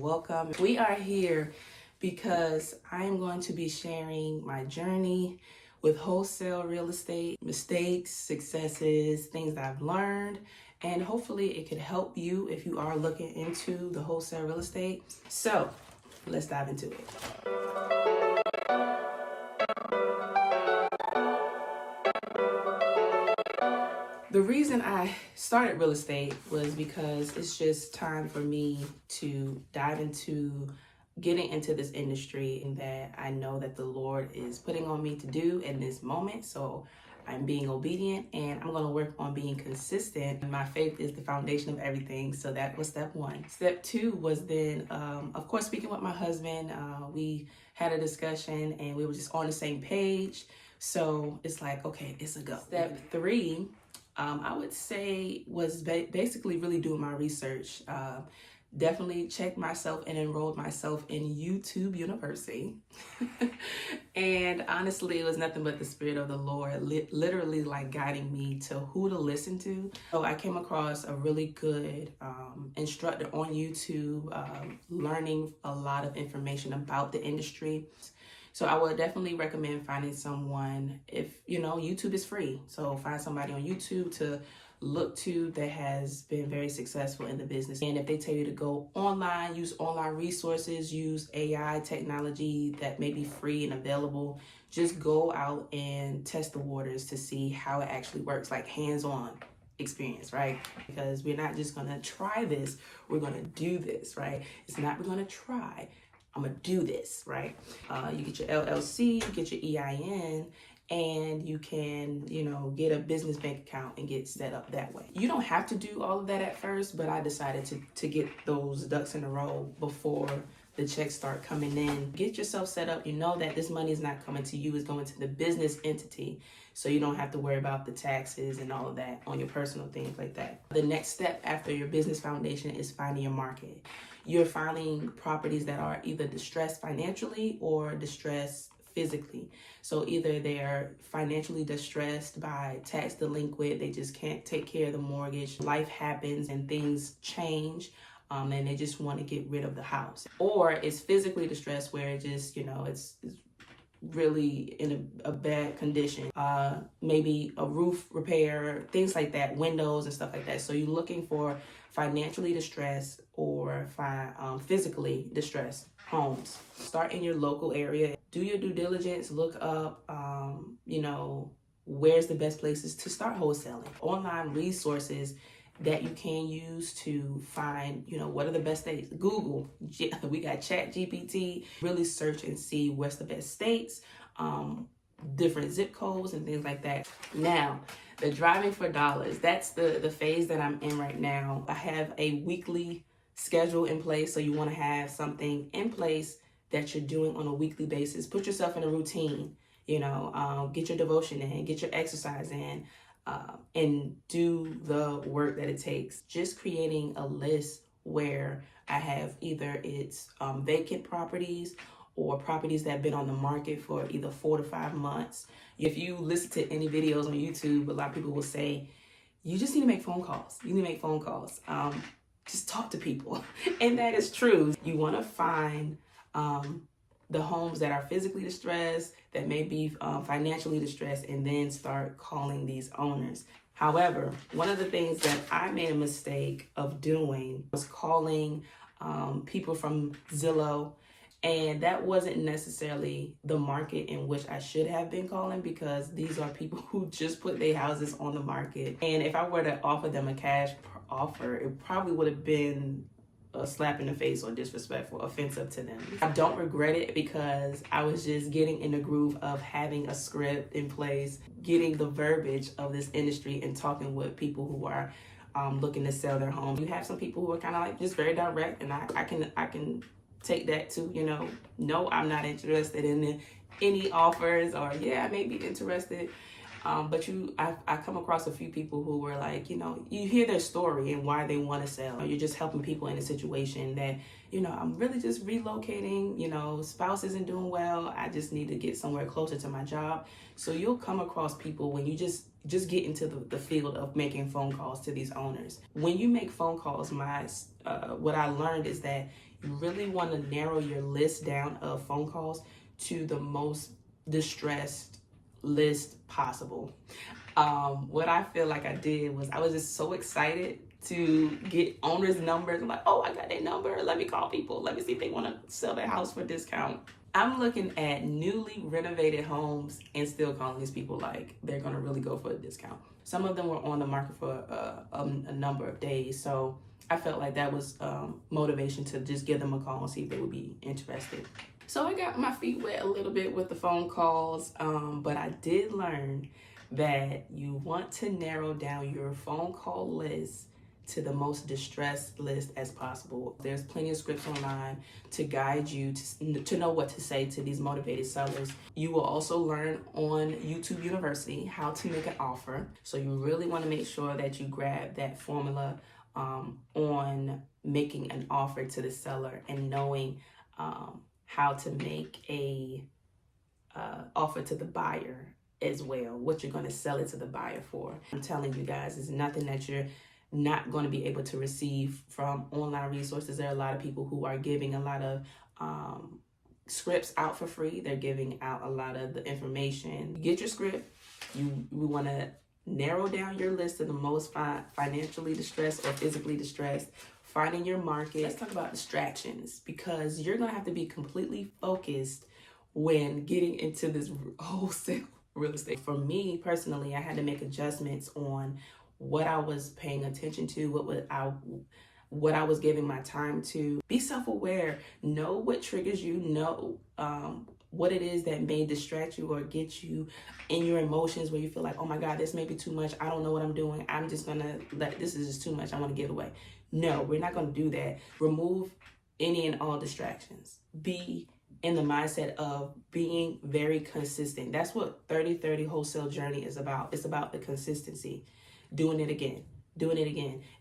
welcome. We are here because I am going to be sharing my journey with wholesale real estate, mistakes, successes, things that I've learned, and hopefully it could help you if you are looking into the wholesale real estate. So let's dive into it. The reason I started real estate was because it's just time for me to dive into getting into this industry and that I know that the Lord is putting on me to do in this moment. So I'm being obedient and I'm going to work on being consistent. And my faith is the foundation of everything. So that was step one. Step two was then, of course, speaking with my husband. We had a discussion and we were just on the same page. So it's like, okay, it's a go. Step three, I would say was basically really doing my research. Definitely checked myself and enrolled myself in YouTube University. And honestly, it was nothing but the Spirit of the Lord literally like guiding me to who to listen to. So I came across a really good instructor on YouTube, learning a lot of information about the industry. So I would definitely recommend finding someone, if you know, YouTube is free. So find somebody on YouTube to look to that has been very successful in the business. And if they tell you to go online, use online resources, use AI technology that may be free and available, just go out and test the waters to see how it actually works, like hands-on experience, right? Because we're not just gonna try this, we're gonna do this, right? It's not we're gonna try. I'm gonna do this, right? You get your LLC, you get your EIN, and you can, get a business bank account and get set up that way. You don't have to do all of that at first, but I decided to get those ducks in a row before the checks start coming in. Get yourself set up. You know that this money is not coming to you, it's going to the business entity. So you don't have to worry about the taxes and all of that on your personal things like that. The next step after your business foundation is finding your market. You're finding properties that are either distressed financially or distressed physically. So either they're financially distressed by tax delinquent, they just can't take care of the mortgage, life happens and things change, and they just want to get rid of the house. Or it's physically distressed where it just, it's really in a bad condition, maybe a roof repair, things like that, windows and stuff like that. So you're looking for financially distressed or physically distressed homes. Start in your local area, do your due diligence, look up, where's the best places to start wholesaling. Online resources that you can use to find, what are the best states. Google, we got ChatGPT, really search and see what's the best states, different zip codes and things like that. Now, the driving for dollars, that's the phase that I'm in right now. I have a weekly schedule in place, so you want to have something in place that you're doing on a weekly basis. Put yourself in a routine, get your devotion in, get your exercise in, and do the work that it takes. Just creating a list where I have either it's vacant properties or properties that have been on the market for either 4 to 5 months. If you listen to any videos on YouTube, a lot of people will say, you just need to make phone calls. You need to make phone calls. Just talk to people. And that is true. You want to find the homes that are physically distressed, that may be financially distressed, and then start calling these owners. However, one of the things that I made a mistake of doing was calling people from Zillow, and that wasn't necessarily the market in which I should have been calling, because these are people who just put their houses on the market. And if I were to offer them a cash offer, it probably would have been a slap in the face or disrespectful, offensive to them. I don't regret it because I was just getting in the groove of having a script in place, getting the verbiage of this industry and talking with people who are looking to sell their home. You have some people who are kind of like just very direct, and I can take that to, no, I'm not interested in any offers, or yeah, I may be interested. But I come across a few people who were like, you hear their story and why they want to sell. You're just helping people in a situation that, I'm really just relocating, spouse isn't doing well. I just need to get somewhere closer to my job. So you'll come across people when you just get into the field of making phone calls to these owners. When you make phone calls, what I learned is that You really want to narrow your list down of phone calls to the most distressed list possible. What I feel like I did was I was just so excited to get owners' numbers. I'm like, oh, I got their number. Let me call people. Let me see if they want to sell their house for a discount. I'm looking at newly renovated homes and still calling these people like they're going to really go for a discount. Some of them were on the market for a number of days. So I felt like that was motivation to just give them a call and see if they would be interested. So I got my feet wet a little bit with the phone calls, but I did learn that you want to narrow down your phone call list to the most distressed list as possible. There's plenty of scripts online to guide you to know what to say to these motivated sellers. You will also learn on YouTube University how to make an offer. So you really want to make sure that you grab that formula on making an offer to the seller and knowing how to make a offer to the buyer as well, what you're going to sell it to the buyer for. I'm telling you guys, it's nothing that you're not going to be able to receive from online resources. There are a lot of people who are giving a lot of scripts out for free. They're giving out a lot of the information. Get your script. We want to narrow down your list of the most financially distressed or physically distressed. Finding your market. Let's talk about distractions, because you're going to have to be completely focused when getting into this wholesale real estate. For me personally, I had to make adjustments on what I was paying attention to, what I was giving my time to. Be self-aware. Know what triggers you. Know what it is that may distract you or get you in your emotions where you feel like, oh my God, this may be too much. I don't know what I'm doing. I'm just gonna this is just too much. I want to give away. No, we're not gonna do that. Remove any and all distractions. Be in the mindset of being very consistent. That's what 30/30 Wholesale Journey is about. It's about the consistency. Doing it again.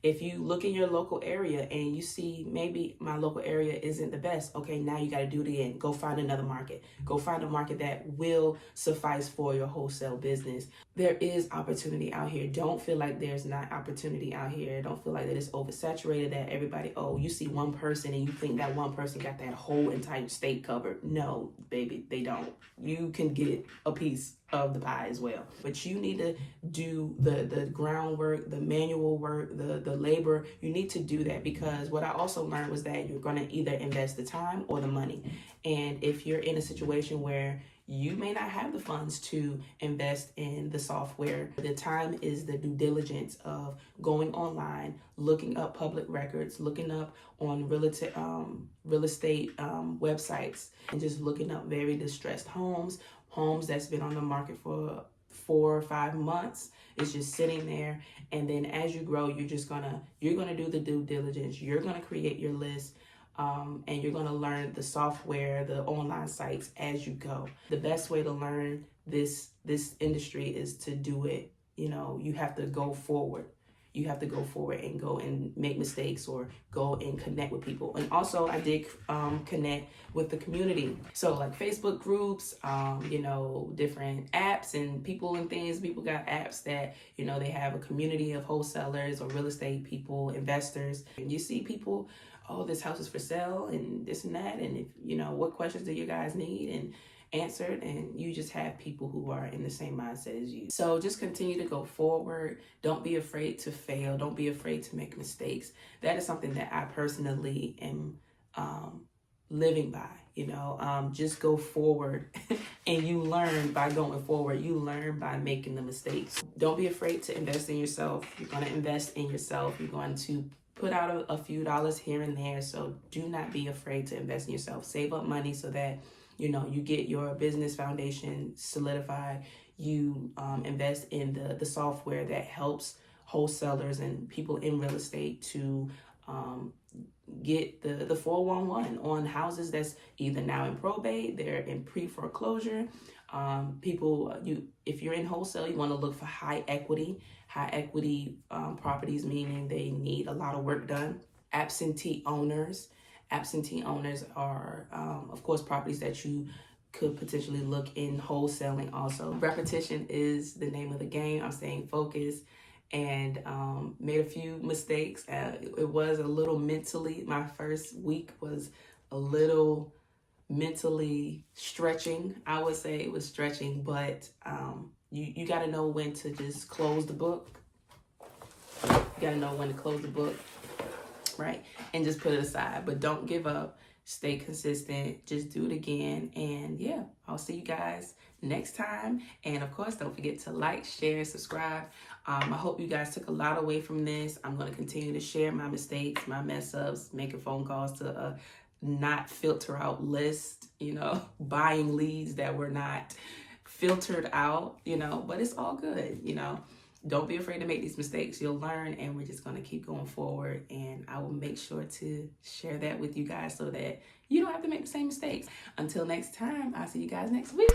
If you look in your local area and you see maybe my local area isn't the best, okay, now you got to do it again. Go find another market. Go find a market that will suffice for your wholesale business. There is opportunity out here. Don't feel like there's not opportunity out here. Don't feel like that it's oversaturated, that everybody, oh, you see one person and you think that one person got that whole entire state covered. No, baby, they don't. You can get a piece of the pie as well. But you need to do the groundwork, the manual work, the labor. You need to do that, because what I also learned was that you're going to either invest the time or the money. And if you're in a situation where you may not have the funds to invest in the software, the time is the due diligence of going online, looking up public records, looking up on real estate websites, and just looking up very distressed homes that's been on the market for 4 or 5 months. It's just sitting there. And then as you grow, you're gonna do the due diligence. You're gonna create your list. And you're going to learn the software, the online sites as you go. The best way to learn this industry is to do it. You have to go forward. You have to go forward and go and make mistakes or go and connect with people. And also I did connect with the community. So like Facebook groups, different apps and people and things. People got apps that, they have a community of wholesalers or real estate people, investors. And you see people, oh, this house is for sale and this and that. And if, what questions do you guys need? And answered, and you just have people who are in the same mindset as you. So just continue to go forward. Don't be afraid to fail. Don't be afraid to make mistakes. That is something that I personally am living by. Just go forward and you learn by going forward. You learn by making the mistakes. Don't be afraid to invest in yourself. You're going to invest in yourself. You're going to put out a few dollars here and there. So do not be afraid to invest in yourself. Save up money so that you get your business foundation solidified. You invest in the software that helps wholesalers and people in real estate to get the 411 on houses that's either now in probate, they're in pre-foreclosure. If you're in wholesale, you want to look for high equity properties, meaning they need a lot of work done. Absentee owners are, of course, properties that you could potentially look in wholesaling also. Repetition is the name of the game. I'm staying focused and made a few mistakes. It was a little mentally, my first week was a little mentally stretching. I would say it was stretching, but you got to know when to just close the book. You got to know when to close the book, right? And just put it aside. But don't give up. Stay consistent. Just do it again. And yeah, I'll see you guys next time. And of course, don't forget to like, share, subscribe. I hope you guys took a lot away from this. I'm going to continue to share my mistakes, my mess ups, making phone calls to not filter out lists, buying leads that were not filtered out, but it's all good, Don't be afraid to make these mistakes. You'll learn, and we're just going to keep going forward. And I will make sure to share that with you guys so that you don't have to make the same mistakes. Until next time, I'll see you guys next week.